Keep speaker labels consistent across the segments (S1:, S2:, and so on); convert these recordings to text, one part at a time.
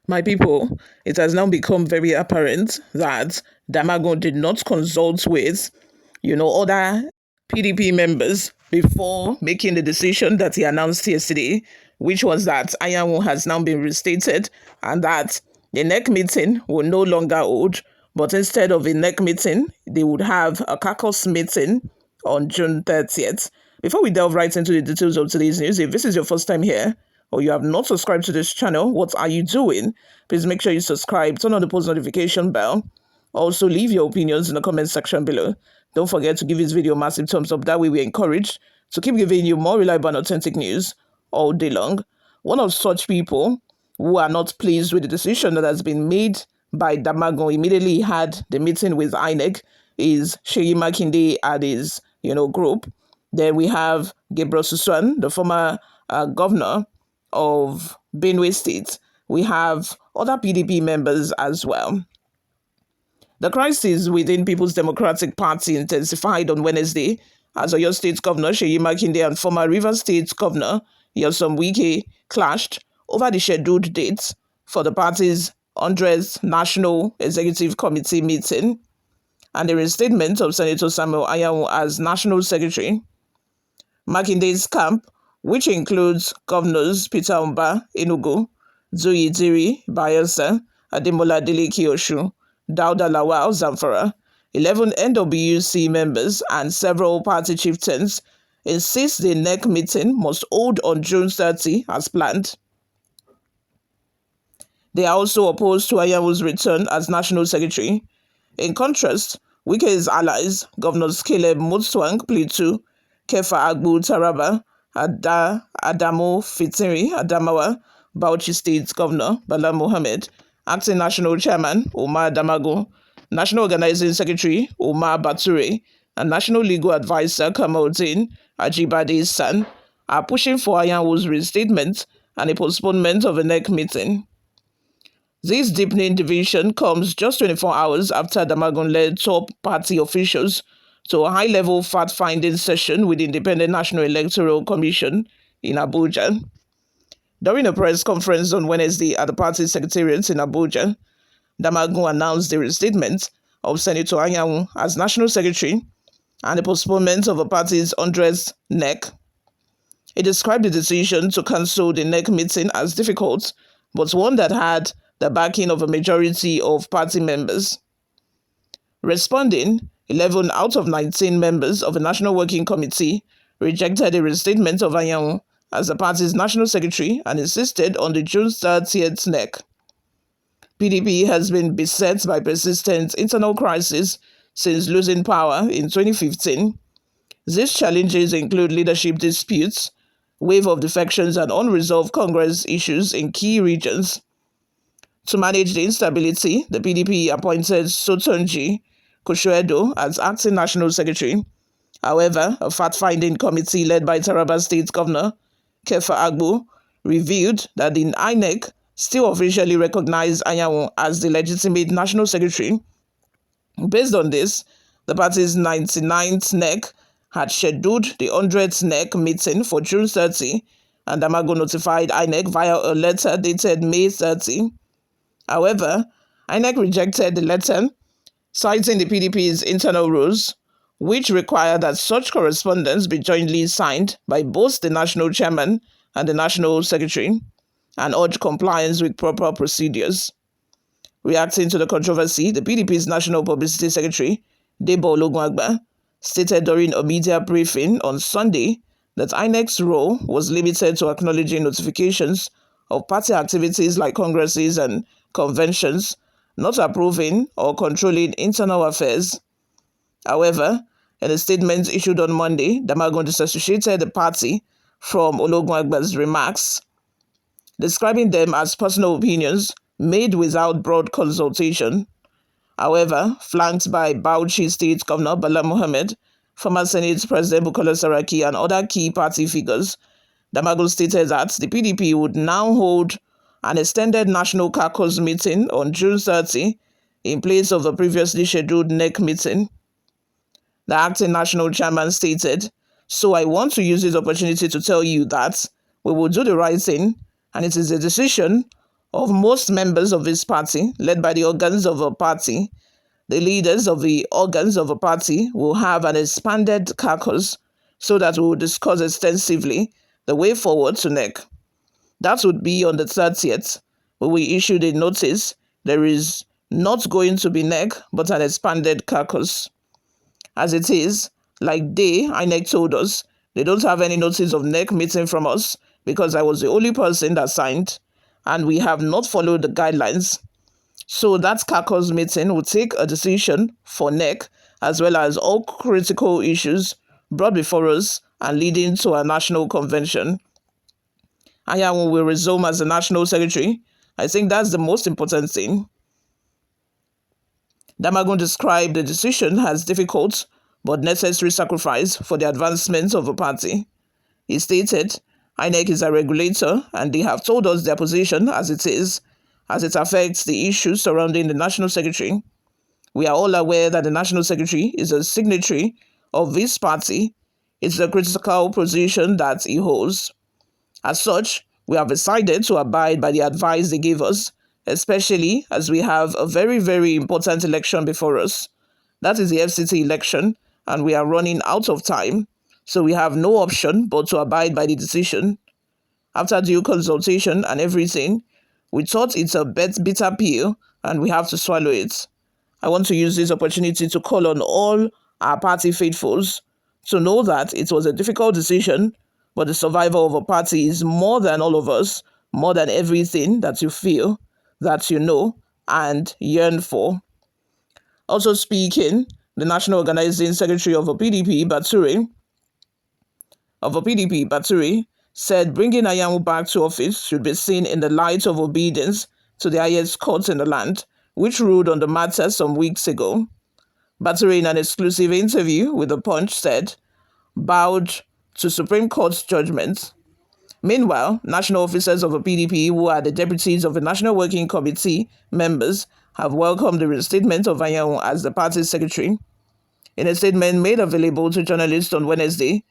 S1: My people, it has now become very apparent that Damagago did not consult with, other PDP members before making the decision that he announced yesterday, which was that Anyanwu has now been restated and that the NEC meeting will no longer hold, but instead of a NEC meeting, they would have a caucus meeting on June 30th. Before we delve right into the details of today's news, if this is your first time here, or you have not subscribed to this channel, what are you doing? Please make sure you subscribe, turn on the post notification bell. Also, leave your opinions in the comment section below. Don't forget to give this video a massive thumbs up. That way we're encouraged to keep giving you more reliable and authentic news all day long. One of such people who are not pleased with the decision that has been made by Damagago immediately had the meeting with Inec is Seyi Makinde and his group. Then we have Gabriel Suswan, the former governor of Benue State. We have other PDP members as well. The crisis within People's Democratic Party intensified on Wednesday as Oyo State Governor Seyi Makinde and former Rivers State Governor Nyesom Wike clashed over the scheduled dates for the party's 100th National Executive Committee meeting and the reinstatement of Senator Samuel Anyanwu as National Secretary. Makinde's camp, which includes Governors Peter Umba, Enugu, Zuyi Diri, Bayelsa, Ademola Adeleke Oshu, Dauda Lawal, Zamfara, 11 NWC members and several party chieftains insist the NEC meeting must hold on June 30 as planned. They are also opposed to Anyanwu's return as National Secretary. In contrast, Wike's allies, Governors Caleb Mutswang, Plateau, Kefa Agbu, Taraba, Adamu Fitiri, Adamawa, Bauchi State Governor Bala Mohammed, Acting National Chairman Umar Damagago, National Organizing Secretary Umar Bature, and National Legal Advisor Kamaldeen Ajibade's son are pushing for Anyanwu's reinstatement and a postponement of a NEC meeting. This deepening division comes just 24 hours after Damagago led top party officials to a high-level fact-finding session with the Independent National Electoral Commission in Abuja. During a press conference on Wednesday at the party secretariat in Abuja, Damagago announced the reinstatement of Senator Anyanwu as National Secretary and the postponement of the party's 100th NEC. He described the decision to cancel the NEC meeting as difficult, but one that had the backing of a majority of party members. Responding, 11 out of 19 members of the National Working Committee rejected the reinstatement of Anyanwu as the party's National Secretary and insisted on the June 30th NEC. PDP has been beset by persistent internal crises since losing power in 2015. These challenges include leadership disputes, wave of defections, and unresolved Congress issues in key regions. To manage the instability, the PDP appointed Sotonji Koshoedo as acting National Secretary. However, a fact-finding committee led by Taraba State Governor Kefa Agbu revealed that the Inec still officially recognized Anyanwu as the legitimate National Secretary. Based on this, the party's 99th NEC had scheduled the 100th NEC meeting for June 30, and Damagago notified Inec via a letter dated May 30. However, Inec rejected the letter, citing the PDP's internal rules, which require that such correspondence be jointly signed by both the National Chairman and the National Secretary, and urged compliance with proper procedures. Reacting to the controversy, the PDP's National Publicity Secretary, Deepening, stated during a media briefing on Sunday that INEC's role was limited to acknowledging notifications of party activities like congresses and conventions, not approving or controlling internal affairs. However, in a statement issued on Monday, Damagago disassociated the party from Ologunagba's remarks, describing them as personal opinions made without broad consultation. However, flanked by Bauchi State Governor Bala Mohammed, former Senate President Bukola Saraki, and other key party figures, Damagago stated that the PDP would now hold an extended national caucus meeting on June 30 in place of the previously scheduled NEC meeting. The acting national chairman stated, "So I want to use this opportunity to tell you that we will do the right thing, and it is a decision of most members of his party, led by the organs of a party. The leaders of the organs of a party will have an expanded caucus so that we will discuss extensively the way forward to Nec. That would be on the 30th, when we issued a notice. There is not going to be Nec, but an expanded caucus. As it is, like Inec told us, they don't have any notice of Nec meeting from us because I was the only person that signed, and we have not followed the guidelines. So that caucus meeting will take a decision for Nec, as well as all critical issues brought before us and leading to a national convention. Anyanwu will resume as the national secretary. I think that's the most important thing. Damagum described the decision as difficult but necessary sacrifice for the advancement of a party. He stated, Inec is a regulator and they have told us their position as it affects the issues surrounding the national secretary. We are all aware that the national secretary is a signatory of this party. It's a critical position that he holds. As such, we have decided to abide by the advice they gave us, especially as we have a very, very important election before us. That is the FCT election, and we are running out of time, so we have no option but to abide by the decision. After due consultation and everything, we thought it's a bitter pill, and we have to swallow it. I want to use this opportunity to call on all our party faithfuls to know that it was a difficult decision, but the survival of a party is more than all of us, more than everything that you feel, that you know, and yearn for. Also speaking, the National Organizing Secretary of a PDP, Baturi, said bringing Anyanwu back to office should be seen in the light of obedience to the highest court in the land, which ruled on the matter some weeks ago. Baturi, in an exclusive interview with The Punch, said, bowed to Supreme Court's judgment. Meanwhile, national officers of the PDP, who are the deputies of the National Working Committee members, have welcomed the reinstatement of Anyanwu as the party's secretary. In a statement made available to journalists on Wednesday,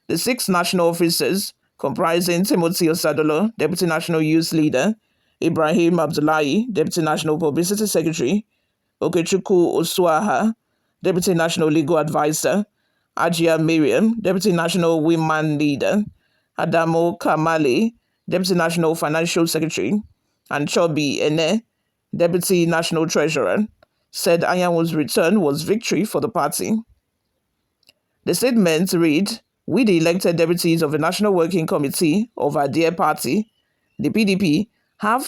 S1: the 6 national officers, comprising Timothy Osadolo, Deputy National Youth Leader, Ibrahim Abdullahi, Deputy National Publicity Secretary, Okechukwu Osuaha, Deputy National Legal Advisor, Ajia Miriam, Deputy National Women Leader, Adamo Kamale, Deputy National Financial Secretary, and Chobi Ene, Deputy National Treasurer, said Anyanwu's return was victory for the party. The statement read, we, the elected deputies of the National Working Committee of our dear party, the PDP, have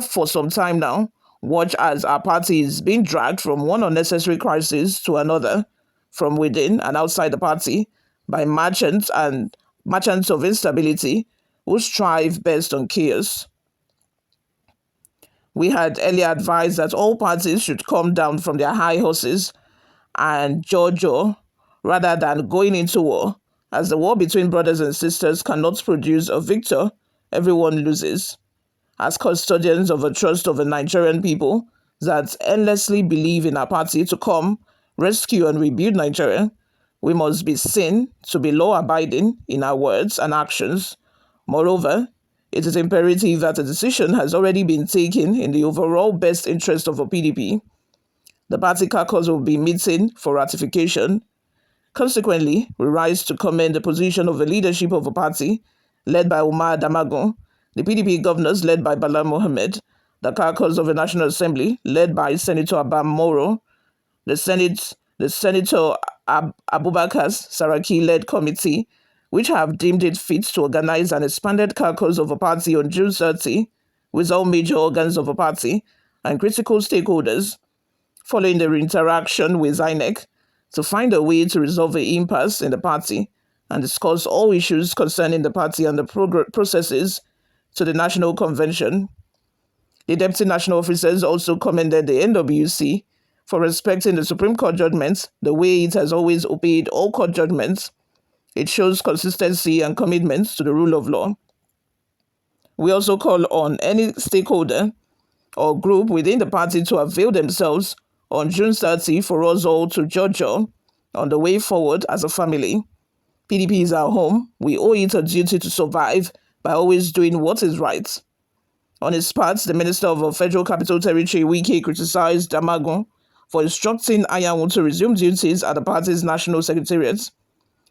S1: for some time now watched as our party is being dragged from one unnecessary crisis to another, from within and outside the party, by merchants of instability who strive best on chaos. We had earlier advised that all parties should come down from their high horses and jojo rather than going into war, as the war between brothers and sisters cannot produce a victor, everyone loses. As custodians of the trust of the Nigerian people that endlessly believe in our party to come, rescue and rebuild Nigeria, we must be seen to be law-abiding in our words and actions. Moreover, it is imperative that a decision has already been taken in the overall best interest of the PDP. The party caucus will be meeting for ratification. Consequently, we rise to commend the position of the leadership of the party, led by Umar Damagago, the PDP governors, led by Bala Mohammed, the caucus of the National Assembly, led by Senator Abam Moro, the Senator Abubakar Saraki-led committee, which have deemed it fit to organize an expanded caucus of a party on June 30, with all major organs of a party and critical stakeholders, following their interaction with Inec, to find a way to resolve the impasse in the party and discuss all issues concerning the party and the processes to the National Convention. The Deputy National Officers also commended the NWC for respecting the Supreme Court judgments the way it has always obeyed all court judgments. It shows consistency and commitment to the rule of law. We also call on any stakeholder or group within the party to avail themselves on June 30 for us all to judge on the way forward as a family. PDP is our home. We owe it a duty to survive by always doing what is right. On his part, the Minister of Federal Capital Territory, Wike, criticized Damagago for instructing Anyanwu to resume duties at the party's national secretariat.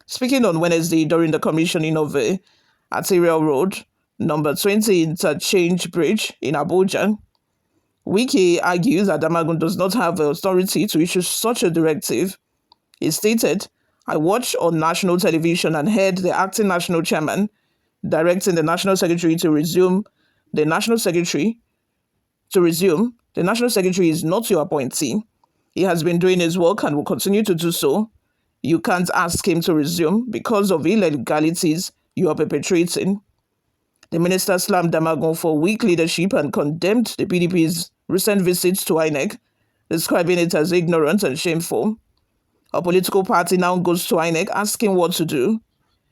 S1: Speaking on Wednesday during the commissioning of a arterial road, number 20 Interchange Bridge in Abuja, Wike argued that Damagago does not have the authority to issue such a directive. He stated, "I watched on national television and heard the acting national chairman directing the national secretary to resume. The national secretary is not your appointee. He has been doing his work and will continue to do so. You can't ask him to resume because of illegalities you are perpetrating." The minister slammed Damagago for weak leadership and condemned the PDP's recent visits to Inec, describing it as ignorant and shameful. A political party now goes to Inec asking what to do.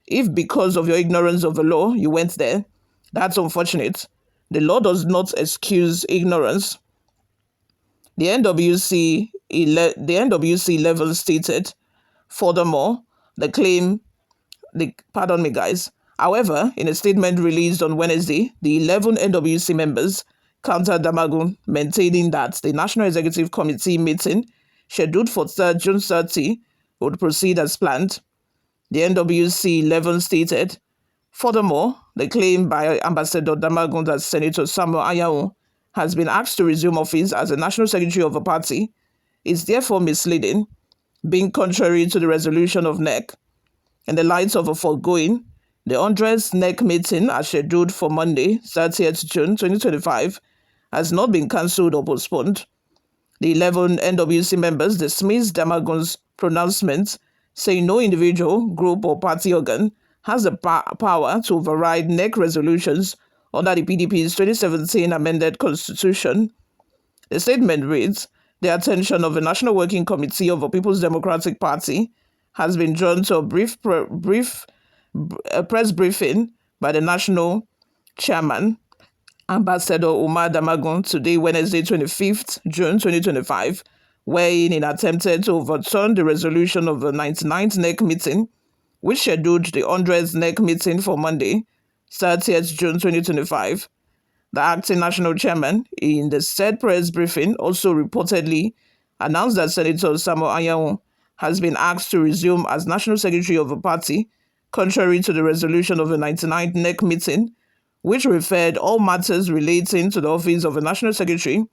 S1: If because of your ignorance of the law you went there, that's unfortunate. The law does not excuse ignorance. The NWC level stated, furthermore, However, in a statement released on Wednesday, the 11 NWC members countered Damagago, maintaining that the National Executive Committee meeting, scheduled for June 30, would proceed as planned. The NWC 11 stated, furthermore, the claim by Ambassador Damagago that Senator Samuel Anyanwu has been asked to resume office as the National Secretary of a party is therefore misleading, being contrary to the resolution of NEC. In the light of the foregoing, the 100th NEC meeting, as scheduled for Monday, 30th June 2025, has not been cancelled or postponed. The 11 NWC members dismissed Damagago's pronouncements, saying no individual, group, or party organ has the power to override NEC resolutions under the PDP's 2017 amended constitution. The statement reads, "The attention of the National Working Committee of the People's Democratic Party has been drawn to a press briefing by the national chairman, Ambassador Umar Damagago, today, Wednesday, 25th June 2025, wherein it attempted to overturn the resolution of the 99th NEC meeting, which scheduled the 100th NEC meeting for Monday, 30th June 2025. The acting national chairman, in the said press briefing, also reportedly announced that Senator Samuel Anyanwu has been asked to resume as National Secretary of the party, contrary to the resolution of the 99th NEC meeting, which referred all matters relating to the office of a National Secretary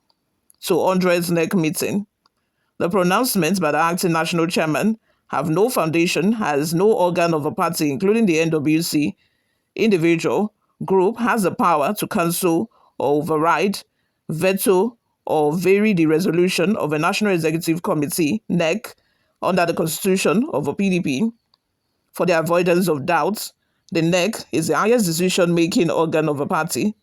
S1: to 100th NEC meeting. The pronouncements by the acting national chairman have no foundation, as no organ of a party, including the NWC, individual, group, has the power to cancel or override, veto, or vary the resolution of a National Executive Committee, NEC, under the Constitution of a PDP. For the avoidance of doubts, the NEC is the highest decision-making organ of a party,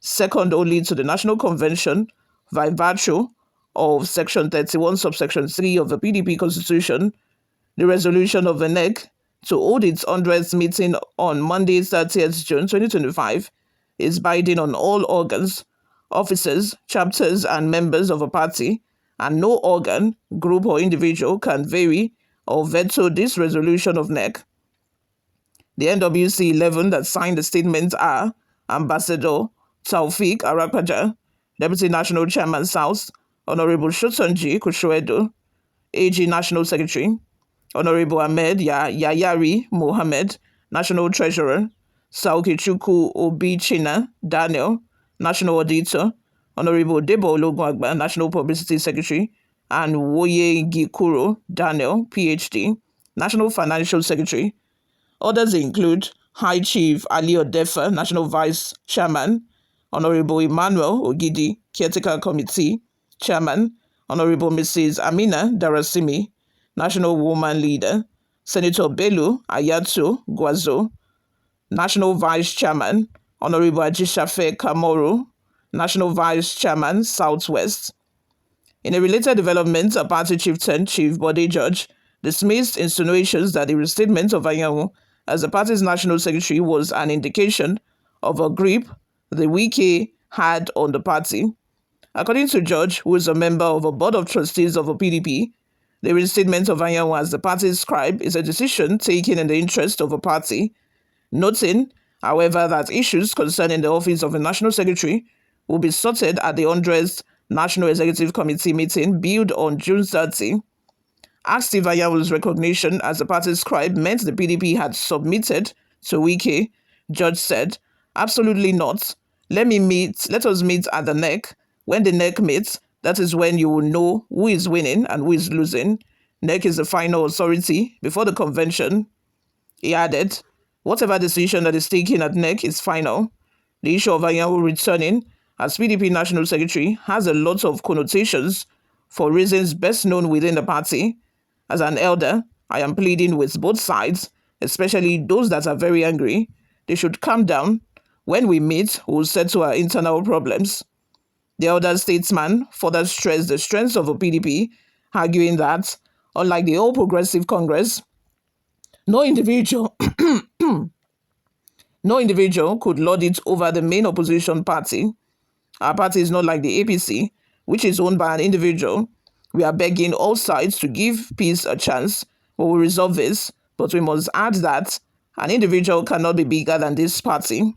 S1: second only to the National Convention, by virtue of Section 31, subsection 3 of the PDP Constitution. The resolution of the NEC to hold its 100th meeting on Monday, 30th June 2025 is binding on all organs, officers, chapters, and members of a party, and no organ, group, or individual can vary or veto this resolution of NEC. The NWC 11 that signed the statement are Ambassador Taufik Arakpaja, Deputy National Chairman South, Honorable Shotunji Kushoedo, AG National Secretary, Honorable Ahmed Yayari Mohammed, National Treasurer, Saukichuku Obi China Daniel, National Auditor, Honorable Debo Ologunagba, National Publicity Secretary, and Woye Gikuro Daniel, PhD, National Financial Secretary. Others include High Chief Ali Odefa, National Vice Chairman, Honorable Emmanuel Ogidi, Caretaker Committee Chairman, Honorable Mrs. Amina Darasimi, National Woman Leader, Senator Bello Ayato Guazo, National Vice Chairman, Honorable Ajishafe Kamoro, National Vice Chairman, Southwest. In a related development, a party chieftain, Chief Bode George, dismissed insinuations that the restatement of Anyanwu as the party's national secretary was an indication of a grip the Wike had on the party. According to George, who is a member of a board of trustees of a PDP, the restatement of Anyanwu as the party's scribe is a decision taken in the interest of a party, noting, however, that issues concerning the office of a national secretary will be sorted at the 100th National Executive Committee meeting held on June 30. Asked if Anyanwu's recognition as the party's scribe meant the PDP had submitted to Wike, George said, "Absolutely not. Let us meet at the neck. When the neck meets, that is when you will know who is winning and who is losing. NEC is the final authority before the convention." He added, "Whatever decision that is taken at NEC is final." The issue of Anyanwu returning as PDP National Secretary has a lot of connotations for reasons best known within the party. As an elder, I am pleading with both sides, especially those that are very angry. They should calm down. When we meet, we will settle our internal problems. The elder statesman further stressed the strength of the PDP, arguing that, unlike the All Progressive Congress, no individual could lord it over the main opposition party. Our party is not like the APC, which is owned by an individual. We are begging all sides to give peace a chance. We will resolve this, but we must add that an individual cannot be bigger than this party.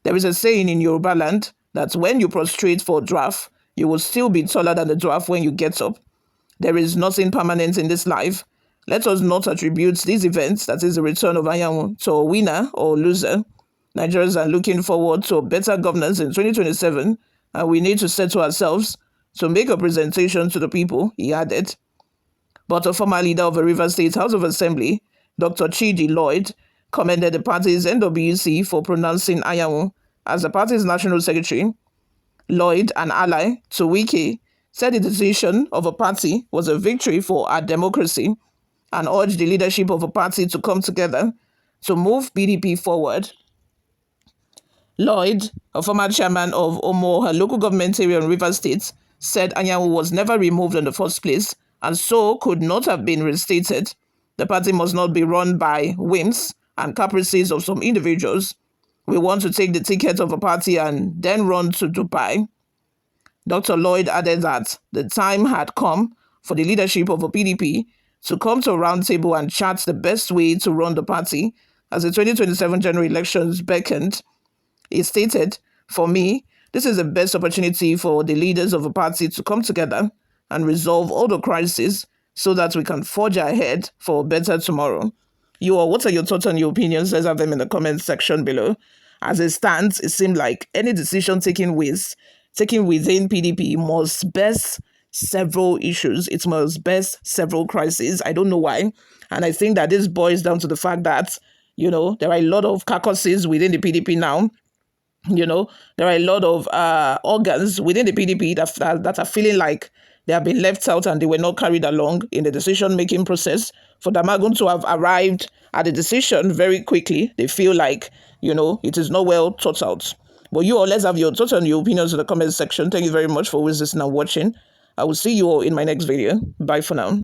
S1: There is a saying in Yoruba land that when you prostrate for a draft, you will still be taller than the draft when you get up. There is nothing permanent in this life. Let us not attribute these events, that is the return of Anyanwu, to a winner or loser. Nigerians are looking forward to better governance in 2027, and we need to settle ourselves to make a presentation to the people, he added. But a former leader of the Rivers State House of Assembly, Dr. Chidi Lloyd, commended the party's NWC for pronouncing Anyanwu as the party's national secretary. Lloyd, an ally to Wike, said the decision of a party was a victory for our democracy and urged the leadership of a party to come together to move PDP forward. Lloyd, a former chairman of Omo, a local government area in Rivers State, said Anyanwu was never removed in the first place and so could not have been reinstated. The party must not be run by whims and caprices of some individuals. We want to take the ticket of a party and then run to Dubai. Dr. Lloyd added that the time had come for the leadership of a PDP to come to a round table and chart the best way to run the party as the 2027 general elections beckoned. He stated, "For me, this is the best opportunity for the leaders of a party to come together and resolve all the crises so that we can forge ahead for a better tomorrow." What are your thoughts and your opinions? Let's have them in the comment section below. As it stands, it seems like any decision taken within PDP must best several issues. It must best several crises. I don't know why. And I think that this boils down to the fact that, there are a lot of caucuses within the PDP now. There are a lot of organs within the PDP that are feeling like they have been left out and they were not carried along in the decision-making process. For Damagum to have arrived at the decision very quickly, they feel like, it is not well thought out. But let's have your thoughts and your opinions in the comment section. Thank you very much for listening and watching. I will see you all in my next video. Bye for now.